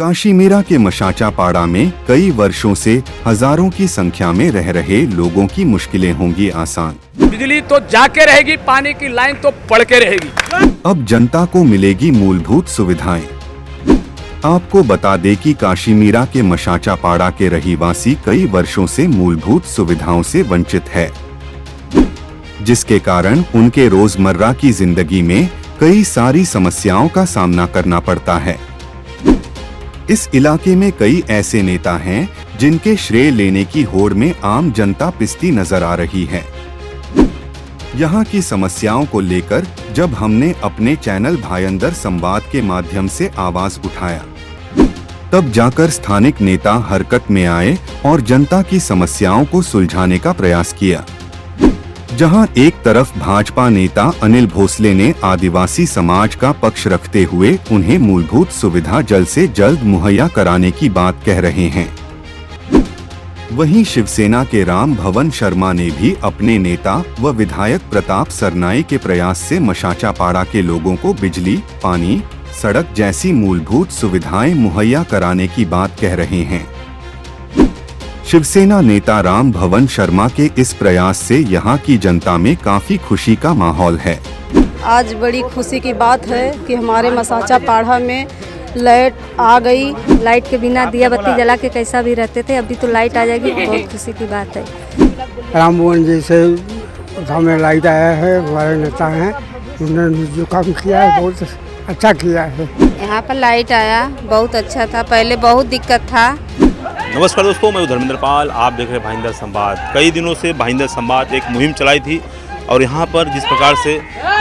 काशीमीरा के मशाचापाड़ा में कई वर्षों से हजारों की संख्या में रह रहे लोगों की मुश्किलें होंगी आसान। बिजली तो जाके रहेगी, पानी की लाइन तो पड़ के रहेगी। अब जनता को मिलेगी मूलभूत सुविधाएं। आपको बता दें कि काशीमीरा के मशाचापाड़ा के रहीवासी कई वर्षों से मूलभूत सुविधाओं से वंचित है, जिसके कारण उनके रोजमर्रा की जिंदगी में कई सारी समस्याओं का सामना करना पड़ता है। इस इलाके में कई ऐसे नेता हैं जिनके श्रेय लेने की होड़ में आम जनता पिसती नजर आ रही है। यहाँ की समस्याओं को लेकर जब हमने अपने चैनल भाईंदर संवाद के माध्यम से आवाज उठाया, तब जाकर स्थानिक नेता हरकत में आए और जनता की समस्याओं को सुलझाने का प्रयास किया। जहां एक तरफ भाजपा नेता अनिल भोसले ने आदिवासी समाज का पक्ष रखते हुए उन्हें मूलभूत सुविधा जल्द से जल्द मुहैया कराने की बात कह रहे हैं, वहीं शिवसेना के राम भवन शर्मा ने भी अपने नेता व विधायक प्रताप सरनाई के प्रयास से मशाचापाड़ा के लोगों को बिजली, पानी, सड़क जैसी मूलभूत सुविधाएं मुहैया कराने की बात कह रहे हैं। शिवसेना नेता राम भवन शर्मा के इस प्रयास से यहां की जनता में काफी खुशी का माहौल है। आज बड़ी खुशी की बात है कि हमारे मशाचापाड़ा में लाइट आ गई। लाइट के बिना दिया बत्ती जला के कैसा भी रहते थे, अभी तो लाइट आ जाएगी, बहुत खुशी की बात है। राम भवन जी से हमें लाइट आया है, हमारे नेता हैं, उन्होंने जो काम किया है बहुत अच्छा किया है। यहाँ पर लाइट आया, बहुत अच्छा था, पहले बहुत दिक्कत था। नमस्कार दोस्तों, मैं धर्मेंद्र पाल, आप देख रहे हैं भाईंदर संवाद। कई दिनों से भाईंदर संवाद एक मुहिम चलाई थी और यहाँ पर जिस प्रकार से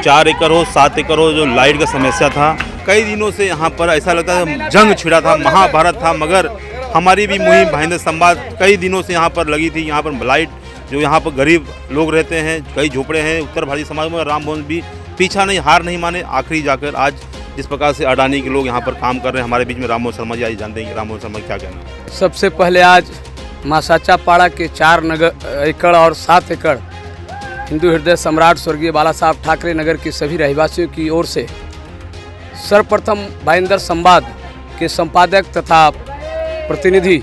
4 एकड़ हो 7 एकड़ हो जो लाइट का समस्या था, कई दिनों से यहाँ पर ऐसा लगता था जंग छिड़ा था, महाभारत था। मगर हमारी भी मुहिम भाईंदर संवाद कई दिनों से यहाँ पर लगी थी। यहाँ पर लाइट जो यहाँ पर गरीब लोग रहते हैं, कई झोपड़े हैं उत्तर भारतीय समाज में, राम भवन भी पीछा नहीं, हार नहीं माने, आखिरी जाकर आज जिस प्रकार से अडानी के लोग यहाँ पर काम कर रहे हैं। हमारे बीच में राम भवन शर्मा जी आज जानते हैं कि राम भवन शर्मा क्या कहना है। सबसे पहले आज मशाचापाड़ा के 4 एकड़ और 7 एकड़ हिंदू हृदय सम्राट स्वर्गीय बाला साहब ठाकरे नगर के सभी रहवासियों की ओर से सर्वप्रथम भाईंदर संवाद के संपादक तथा प्रतिनिधि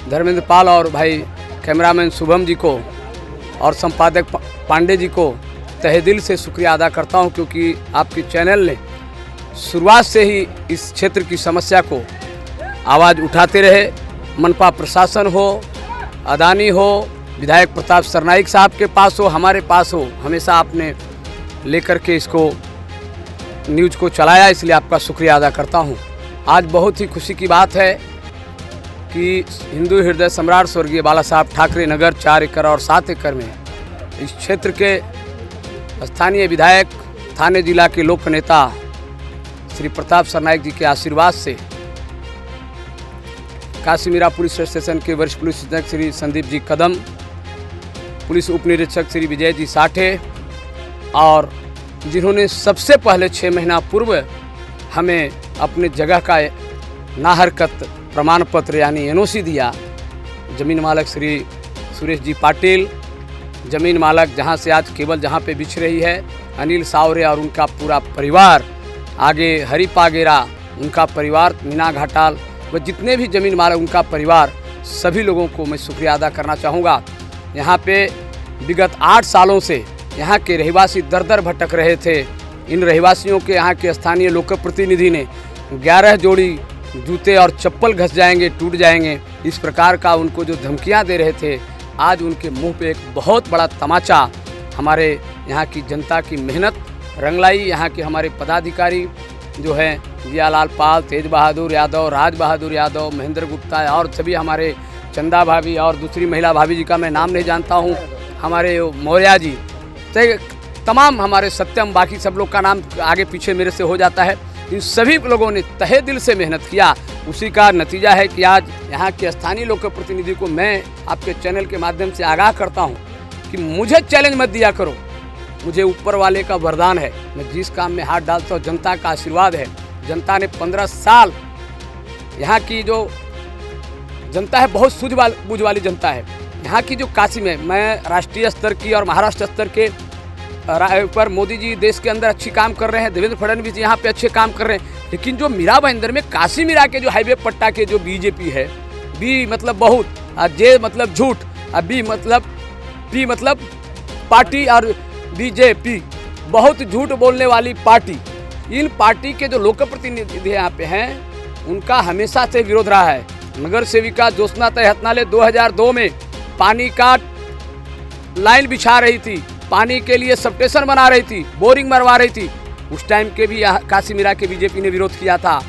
धर्मेंद्र पाल और भाई कैमरामैन शुभम जी को और संपादक पांडे जी को तहे दिल से शुक्रिया अदा करता हूं, क्योंकि आपके चैनल ने शुरुआत से ही इस क्षेत्र की समस्या को आवाज़ उठाते रहे। मनपा प्रशासन हो, अदानी हो, विधायक प्रताप सरनाई साहब के पास हो, हमारे पास हो, हमेशा आपने लेकर के इसको न्यूज़ को चलाया, इसलिए आपका शुक्रिया अदा करता हूं। आज बहुत ही खुशी की बात है कि हिंदू हृदय सम्राट स्वर्गीय बाला साहब ठाकरे नगर 4 एकड़ और 7 एकड़ में इस क्षेत्र के स्थानीय विधायक, थाने जिला के लोक नेता श्री प्रताप सरनाई जी के आशीर्वाद से काशीमीरा पुलिस स्टेशन के वरिष्ठ पुलिस अधीक्षक श्री संदीप जी कदम, पुलिस उप निरीक्षक श्री विजय जी साठे और जिन्होंने सबसे पहले 6 महीना पूर्व हमें अपने जगह का नाहरकत प्रमाण पत्र यानी NOC दिया, जमीन मालक श्री सुरेश जी पाटिल, जमीन मालक जहां से आज केबल जहां पे बिछ रही है अनिल सावरे और उनका पूरा परिवार, आगे हरी पागेरा उनका परिवार, मीना घाटाल व जितने भी जमीन मालक उनका परिवार, सभी लोगों को मैं शुक्रिया अदा करना चाहूँगा। यहाँ पे विगत 8 सालों से यहाँ के रहवासी दर दर भटक रहे थे। इन रहवासियों के यहाँ के स्थानीय लोक प्रतिनिधि ने 11 जोड़ी जूते और चप्पल घस जाएंगे, टूट जाएंगे, इस प्रकार का उनको जो धमकियाँ दे रहे थे, आज उनके मुँह पे एक बहुत बड़ा तमाचा हमारे यहाँ की जनता की मेहनत रंग लाई। यहाँ के हमारे पदाधिकारी जो हैं जियालाल पाल, तेज बहादुर यादव, राज बहादुर यादव, महेंद्र गुप्ता और सभी हमारे चंदा भाभी और दूसरी महिला भाभी जी का मैं नाम नहीं जानता हूँ, हमारे मौर्या जी, तमाम हमारे सत्यम, बाकी सब लोग का नाम आगे पीछे मेरे से हो जाता है। इन सभी लोगों ने तहे दिल से मेहनत किया, उसी का नतीजा है कि आज यहाँ के स्थानीय लोक प्रतिनिधि को मैं आपके चैनल के माध्यम से आगाह करता हूँ कि मुझे चैलेंज मत दिया करो, मुझे ऊपर वाले का वरदान है, मैं जिस काम में हाथ डालता हूँ जनता का आशीर्वाद है। जनता ने 15 साल, यहाँ की जो जनता है बहुत सूझबूझ वाली जनता है। यहाँ की जो काशी में मैं राष्ट्रीय स्तर की और महाराष्ट्र स्तर के पर मोदी जी देश के अंदर अच्छी काम कर रहे हैं, देवेंद्र फडणवीस जी यहाँ पे अच्छे काम कर रहे हैं, लेकिन जो मीरा भाईंदर में काशी मीरा के जो हाईवे पट्टा के जो बीजेपी है, बी मतलब बहुत, और जे मतलब झूठ, और बी मतलब पार्टी, और बीजेपी बहुत झूठ बोलने वाली पार्टी। इन पार्टी के जो लोक प्रतिनिधि यहाँ पे हैं उनका हमेशा से विरोध रहा है। नगर सेविका ज्योत्सना तहतनाले 2002 में पानी का लाइन बिछा रही थी, पानी के लिए सब स्टेशन बना रही थी, बोरिंग मरवा रही थी। उस टाइम के भी काशी मीरा के बीजेपी ने विरोध किया था,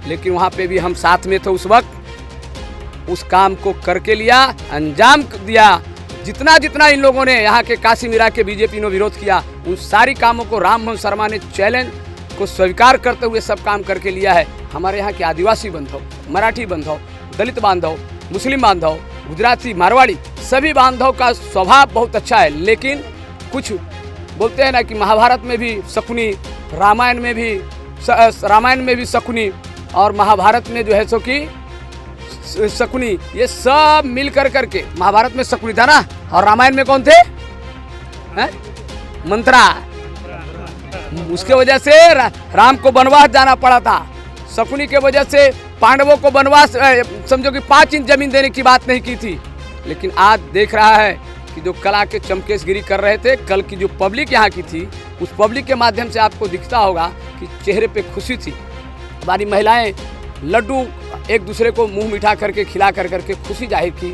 लेकिन वहाँ पे भी हम साथ में थे उस वक्त। उस काम को करके लिया, अंजाम दिया। जितना इन लोगों ने यहाँ के काशी मीरा के बीजेपी ने विरोध किया, उन सारी कामों को राम मोहन शर्मा ने चैलेंज को स्वीकार करते हुए सब काम करके लिया है। हमारे यहाँ के आदिवासी बांधव, मराठी बांधव, दलित बांधव, मुस्लिम बांधव, गुजराती, मारवाड़ी, सभी बांधव का स्वभाव बहुत अच्छा है। लेकिन कुछ बोलते हैं ना कि महाभारत में भी शकुनी, रामायण में भी शकुनी, और महाभारत में जो है सो कि शकुनी, ये सब मिल करके, महाभारत में शकुनी था ना, और रामायण में कौन थे? मंत्रा। उसके वजह से राम को वनवास जाना पड़ा था। शकुनी के वजह से पांडवों को वनवास, समझो कि 5 इंच जमीन देने की बात नहीं की थी। लेकिन आज देख रहा है कि जो कला के चमकेशगिरी कर रहे थे, कल की जो पब्लिक यहाँ की थी, उस पब्लिक के माध्यम से आपको दिखता होगा कि चेहरे पे खुशी थी। हमारी महिलाएं लड्डू एक दूसरे को मुंह मीठा करके खिला करके खुशी जाहिर की।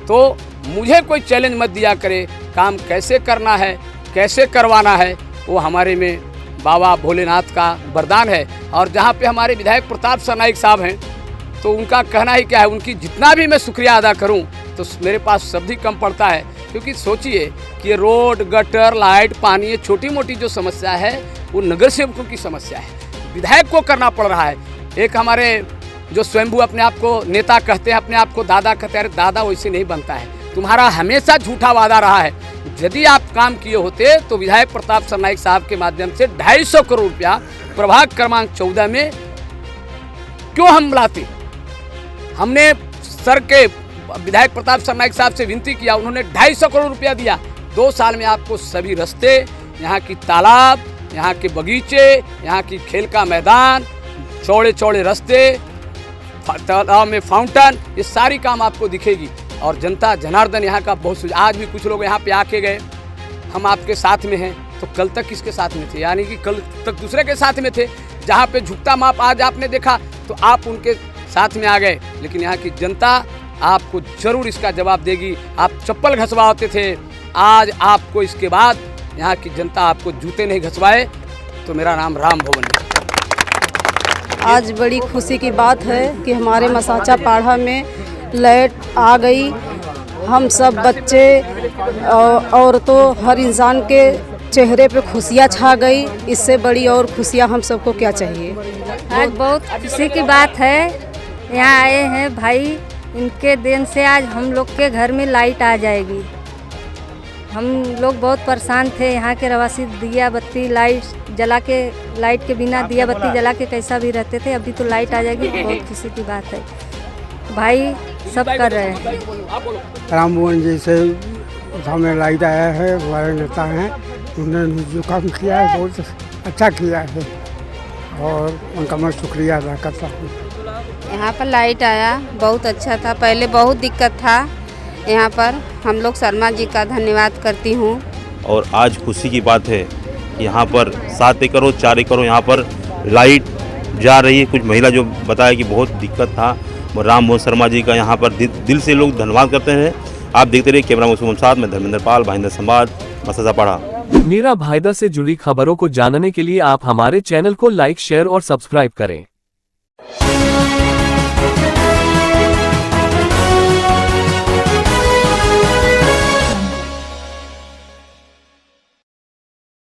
तो मुझे कोई चैलेंज मत दिया करे, काम कैसे करना है, कैसे करवाना है, वो हमारे में बाबा भोलेनाथ का वरदान है। और जहाँ पे हमारे विधायक प्रताप सरनाईक साहब हैं, तो उनका कहना ही क्या है, उनकी जितना भी मैं शुक्रिया अदा करूँ तो मेरे पास शब्द ही कम पड़ता है। क्योंकि सोचिए कि रोड, गटर, लाइट, पानी, ये छोटी मोटी जो समस्या है वो नगर सेवकों की समस्या है, विधायक को करना पड़ रहा है। एक हमारे जो स्वयंभू अपने आप को नेता कहते हैं, अपने आप को दादा कहते हैं, दादा वैसे नहीं बनता है। तुम्हारा हमेशा झूठा वादा रहा है। यदि आप काम किए होते तो विधायक प्रताप सरनाईक साहब के माध्यम से 250 करोड़ रुपया प्रभाग क्रमांक 14 में क्यों हम लाते। हमने सर के विधायक प्रताप सरनाईक साहब से विनती किया, उन्होंने 250 करोड़ रुपया दिया। 2 साल में आपको सभी रास्ते, यहाँ की तालाब, यहाँ के बगीचे, यहाँ की खेल का मैदान, चौड़े रास्ते, तालाब में फाउंटेन, ये सारी काम आपको दिखेगी। और जनता जनार्दन यहाँ का बहुत, आज भी कुछ लोग यहाँ पे आके गए, हम आपके साथ में हैं, तो कल तक किसके साथ में थे? यानी कि कल तक दूसरे के साथ में थे। जहाँ पे झुकता माप आज आपने देखा तो आप उनके साथ में आ गए। लेकिन यहाँ की जनता आपको जरूर इसका जवाब देगी। आप चप्पल घसवाते थे, आज आपको इसके बाद यहाँ की जनता आपको जूते नहीं घसवाए तो मेरा नाम राम भवन है। आज बड़ी खुशी की बात है कि हमारे मसाचा पाड़ा में लाइट आ गई। हम सब बच्चे, औरतों, हर इंसान के चेहरे पे खुशियाँ छा गई। इससे बड़ी और खुशियाँ हम सबको क्या चाहिए। आज बहुत खुशी की बात है, यहाँ आए हैं भाई, इनके देन से आज हम लोग के घर में लाइट आ जाएगी। हम लोग बहुत परेशान थे, यहाँ के रहवासी दिया बत्ती लाइट जला के, लाइट के बिना दिया बत्ती जला के कैसा भी रहते थे। अभी तो लाइट आ जाएगी, बहुत खुशी की बात है। भाई सब कर रहे हैं। राम मोहन जी से हमें लाइट आया है, हमारे नेता हैं, उन्होंने जो काम किया है बहुत अच्छा किया है और उनका मैं शुक्रिया अदा करता हूँ। यहाँ पर लाइट आया, बहुत अच्छा था। पहले बहुत दिक्कत था यहाँ पर, हम लोग शर्मा जी का धन्यवाद करती हूँ। और आज खुशी की बात है कि यहाँ पर 7 एकड़ और 4 एकड़ यहाँ पर लाइट जा रही है। कुछ महिला जो बताया कि बहुत दिक्कत था, राम मोहन शर्मा जी का यहाँ पर दिल से लोग धन्यवाद करते हैं। आप देखते रहिए कैमरा मुस्लिम साथ में धर्मेंद्र पाल, भाईंदर संवाद, मसाचा पाड़ा। मीरा भाईंदर से जुड़ी खबरों को जानने के लिए आप हमारे चैनल को लाइक, शेयर और सब्सक्राइब करें।